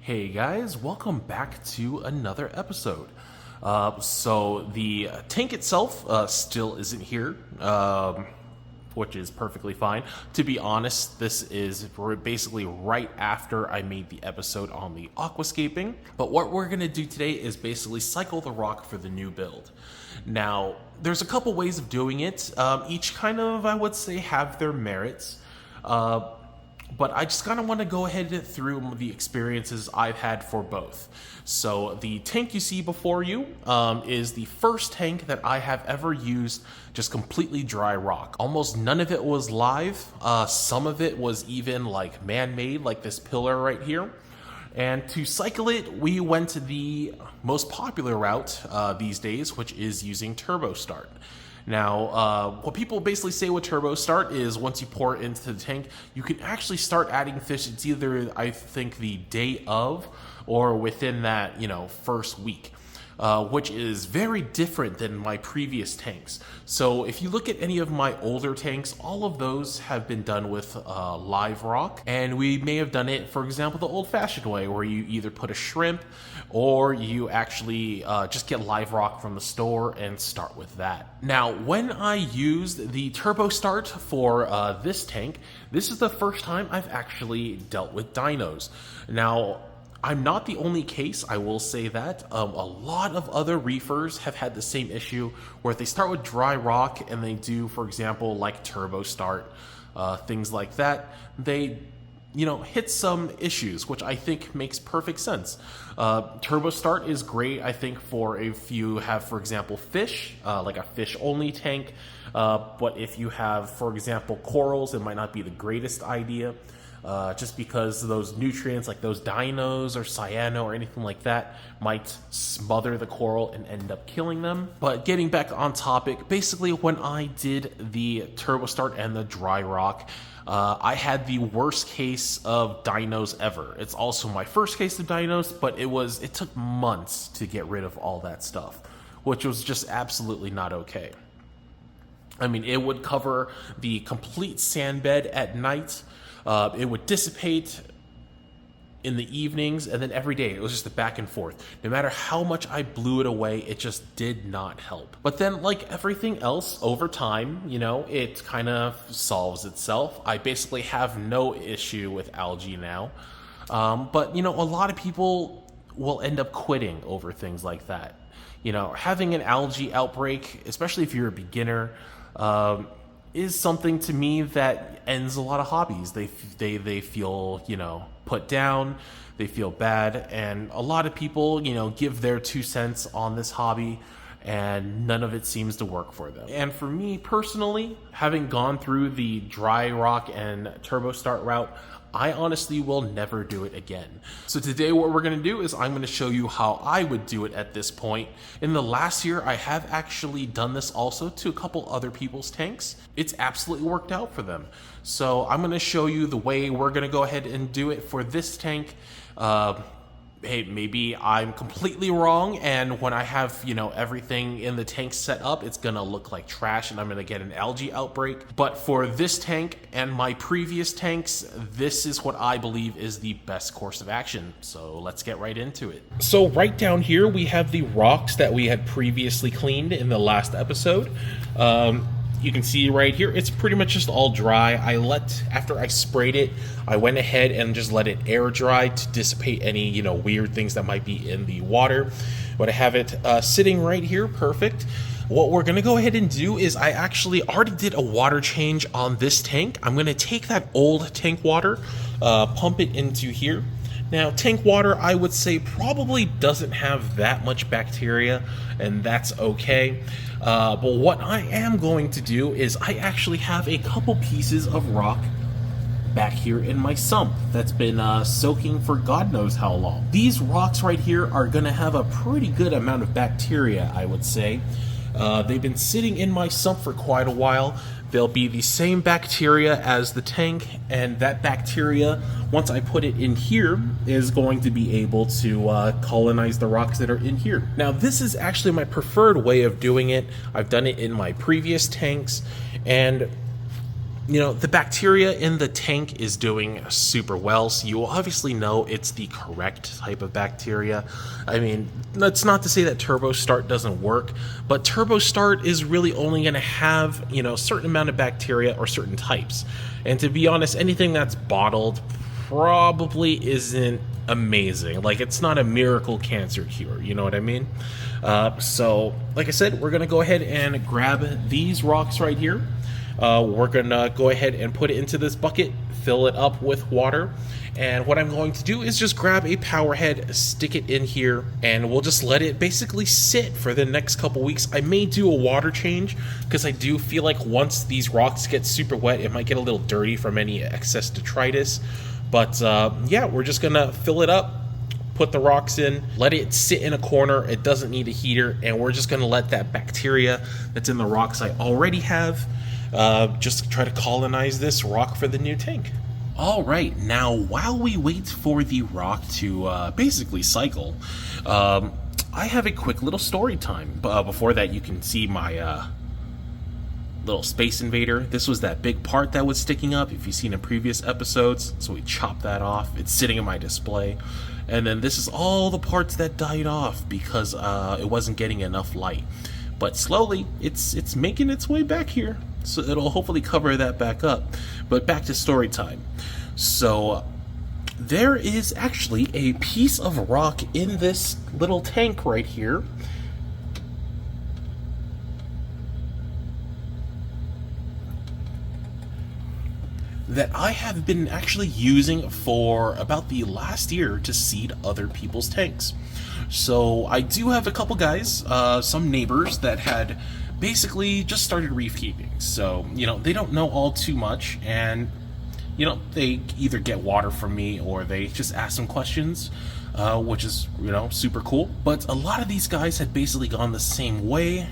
Hey guys, welcome back to another episode. So the tank itself still isn't here, which is perfectly fine. To be honest, this is basically right after I made the episode on the aquascaping. But what we're going to do today is basically cycle the rock for the new build. Now, there's a couple ways of doing it. Each kind of, I would say, have their merits. But I just kind of want to go ahead through the experiences I've had for both. So the tank you see before you is the first tank that I have ever used just completely dry rock. Almost none of it was live. Some of it was even like man-made, like this pillar right here. And to cycle it, we went the most popular route these days, which is using turbo start. Now, what people basically say with turbo start is once you pour it into the tank, you can actually start adding fish. It's either, I think, the day of or within that, first week. Which is very different than my previous tanks. So if you look at any of my older tanks, all of those have been done with live rock. And we may have done it, for example, the old-fashioned way, where you either put a shrimp or you actually just get live rock from the store and start with that. Now, when I used the turbo start for this tank, this is the first time I've actually dealt with dinos. Now, I'm not the only case, I will say that. A lot of other reefers have had the same issue where if they start with dry rock and they do, for example, like turbo start, things like that, they hit some issues, which I think makes perfect sense. Turbo start is great, I think, for if you have, for example, fish, like a fish-only tank. But if you have, for example, corals, it might not be the greatest idea. Just because those nutrients like those dinos or cyano or anything like that might smother the coral and end up killing them. But getting back on topic, basically when I did the turbo start and the dry rock, I had the worst case of dinos ever. It's also my first case of dinos, but it took months to get rid of all that stuff, which was just absolutely not okay. I mean, it would cover the complete sand bed at night. It would dissipate in the evenings, and then every day it was just a back and forth. No matter how much I blew it away, it just did not help. But then, like everything else, over time, it kind of solves itself. I basically have no issue with algae now. But, a lot of people will end up quitting over things like that. Having an algae outbreak, especially if you're a beginner, is something to me that ends a lot of hobbies. They feel, put down, they feel bad, and a lot of people, give their 2 cents on this hobby, and none of it seems to work for them. And for me personally, having gone through the dry rock and turbo start route, I honestly will never do it again. So today what we're going to do is I'm going to show you how I would do it at this point. In the last year, I have actually done this also to a couple other people's tanks. It's absolutely worked out for them. So I'm going to show you the way we're going to go ahead and do it for this tank. Hey, maybe I'm completely wrong, and when I have, everything in the tank set up, it's gonna look like trash and I'm gonna get an algae outbreak. But for this tank and my previous tanks, this is what I believe is the best course of action. So let's get right into it. So right down here, we have the rocks that we had previously cleaned in the last episode. You can see right here, it's pretty much just all dry. After I sprayed it, I went ahead and just let it air dry to dissipate any, weird things that might be in the water. But I have it sitting right here, perfect. What we're gonna go ahead and do is I actually already did a water change on this tank. I'm gonna take that old tank water, pump it into here. Now, tank water, I would say, probably doesn't have that much bacteria, and that's okay. But what I am going to do is I actually have a couple pieces of rock back here in my sump that's been soaking for God knows how long. These rocks right here are going to have a pretty good amount of bacteria, I would say. They've been sitting in my sump for quite a while. They'll be the same bacteria as the tank, and that bacteria, once I put it in here, is going to be able to colonize the rocks that are in here. Now, this is actually my preferred way of doing it. I've done it in my previous tanks, and the bacteria in the tank is doing super well, so you will obviously know it's the correct type of bacteria. I mean, that's not to say that Turbo Start doesn't work, but Turbo Start is really only going to have, a certain amount of bacteria or certain types. And to be honest, anything that's bottled probably isn't amazing. Like, it's not a miracle cancer cure, you know what I mean? So, like I said, we're going to go ahead and grab these rocks right here. We're gonna go ahead and put it into this bucket, fill it up with water, and what I'm going to do is just grab a power head, stick it in here, and we'll just let it basically sit for the next couple weeks. I may do a water change because I do feel like once these rocks get super wet, it might get a little dirty from any excess detritus. But yeah, we're just gonna fill it up, put the rocks in, let it sit in a corner. It doesn't need a heater, and we're just gonna let that bacteria that's in the rocks I already have just try to colonize this rock for the new tank. All right, now while we wait for the rock to basically cycle, I have a quick little story time. But before that, you can see my little Space Invader. This was that big part that was sticking up, if you've seen in previous episodes, so we chopped that off. It's sitting in my display. And then this is all the parts that died off because it wasn't getting enough light. But slowly, it's making its way back here. So it'll hopefully cover that back up. But back to story time. So there is actually a piece of rock in this little tank right here. That I have been actually using for about the last year to seed other people's tanks. So I do have a couple guys, some neighbors that had basically just started reef keeping. So, they don't know all too much, and, they either get water from me or they just ask some questions, which is, super cool. But a lot of these guys had basically gone the same way,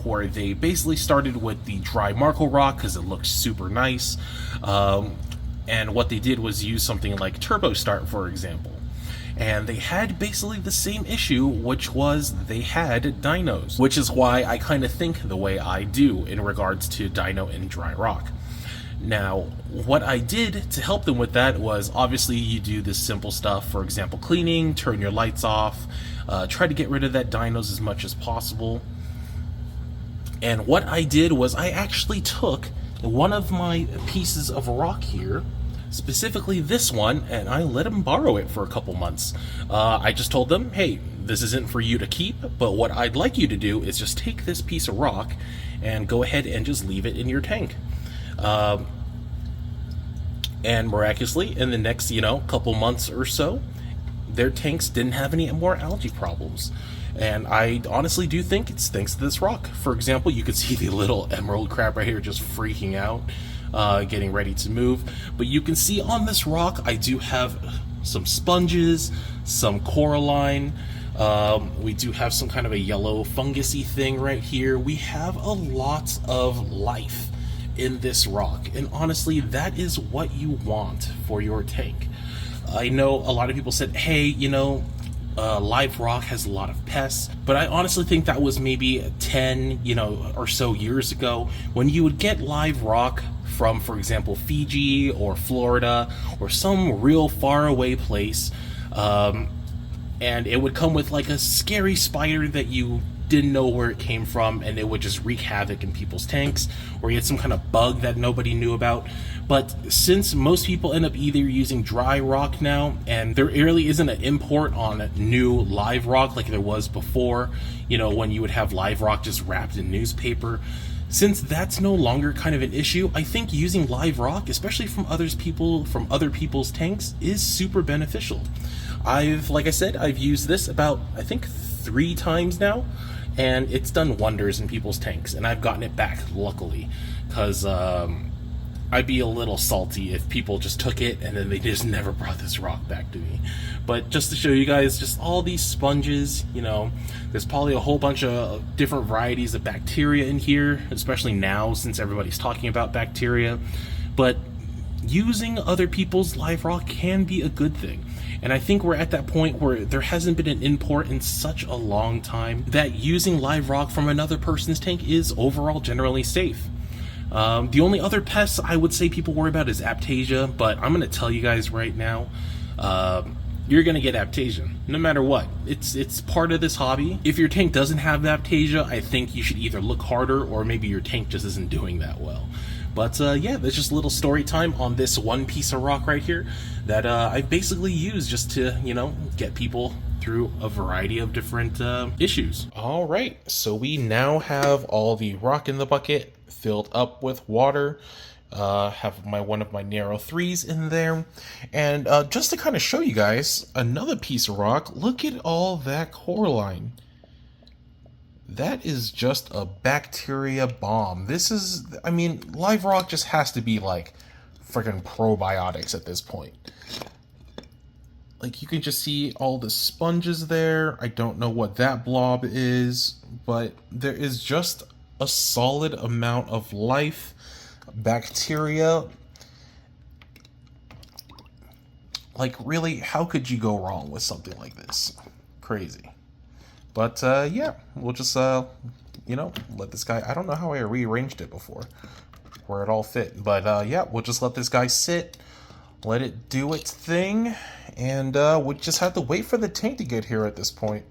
where they basically started with the dry marble rock because it looked super nice. And what they did was use something like Turbo Start, for example. And they had basically the same issue, which was they had dinos, which is why I kind of think the way I do in regards to dino and dry rock. Now, what I did to help them with that was obviously you do this simple stuff, for example, cleaning, turn your lights off, try to get rid of that dinos as much as possible. And what I did was I actually took one of my pieces of rock here, specifically this one, and I let them borrow it for a couple months. I just told them, hey, this isn't for you to keep, but what I'd like you to do is just take this piece of rock and go ahead and just leave it in your tank. And miraculously, in the next, couple months or so, their tanks didn't have any more algae problems. And I honestly do think it's thanks to this rock. For example, you can see the little emerald crab right here just freaking out, getting ready to move. But you can see on this rock, I do have some sponges, some coralline. We do have some kind of a yellow fungusy thing right here. We have a lot of life in this rock. And honestly, that is what you want for your tank. I know a lot of people said, hey, live rock has a lot of pests, but I honestly think that was maybe 10, or so years ago when you would get live rock from, for example, Fiji or Florida or some real far away place, and it would come with like a scary spider that you didn't know where it came from, and it would just wreak havoc in people's tanks, or you had some kind of bug that nobody knew about. But since most people end up either using dry rock now, and there really isn't an import on new live rock like there was before, when you would have live rock just wrapped in newspaper, since that's no longer kind of an issue, I think using live rock, especially from other people's tanks, is super beneficial. Like I said, I've used this about, I think, 3 times now, and it's done wonders in people's tanks, and I've gotten it back, luckily, because I'd be a little salty if people just took it and then they just never brought this rock back to me. But just to show you guys, just all these sponges, there's probably a whole bunch of different varieties of bacteria in here, especially now since everybody's talking about bacteria. But using other people's live rock can be a good thing. And I think we're at that point where there hasn't been an import in such a long time that using live rock from another person's tank is overall generally safe. The only other pests I would say people worry about is Aptasia, but I'm going to tell you guys right now, you're going to get Aptasia, no matter what. It's part of this hobby. If your tank doesn't have Aptasia, I think you should either look harder or maybe your tank just isn't doing that well. But yeah, there's just a little story time on this one piece of rock right here that I basically use just to, you know, get people through a variety of different issues. All right, so we now have all the rock in the bucket filled up with water. Have one of my narrow 3s in there, and just to kind of show you guys another piece of rock, look at all that coralline. That is just a bacteria bomb. This is, I mean, live rock just has to be like freaking probiotics at this point. Like, you can just see all the sponges there. I don't know what that blob is, but there is just a solid amount of life, bacteria. Like, really, how could you go wrong with something like this? Crazy. But yeah, we'll just you know, let this guy, I don't know how I rearranged it before where it all fit, but yeah, we'll just let this guy sit, let it do its thing, and we just have to wait for the tank to get here at this point.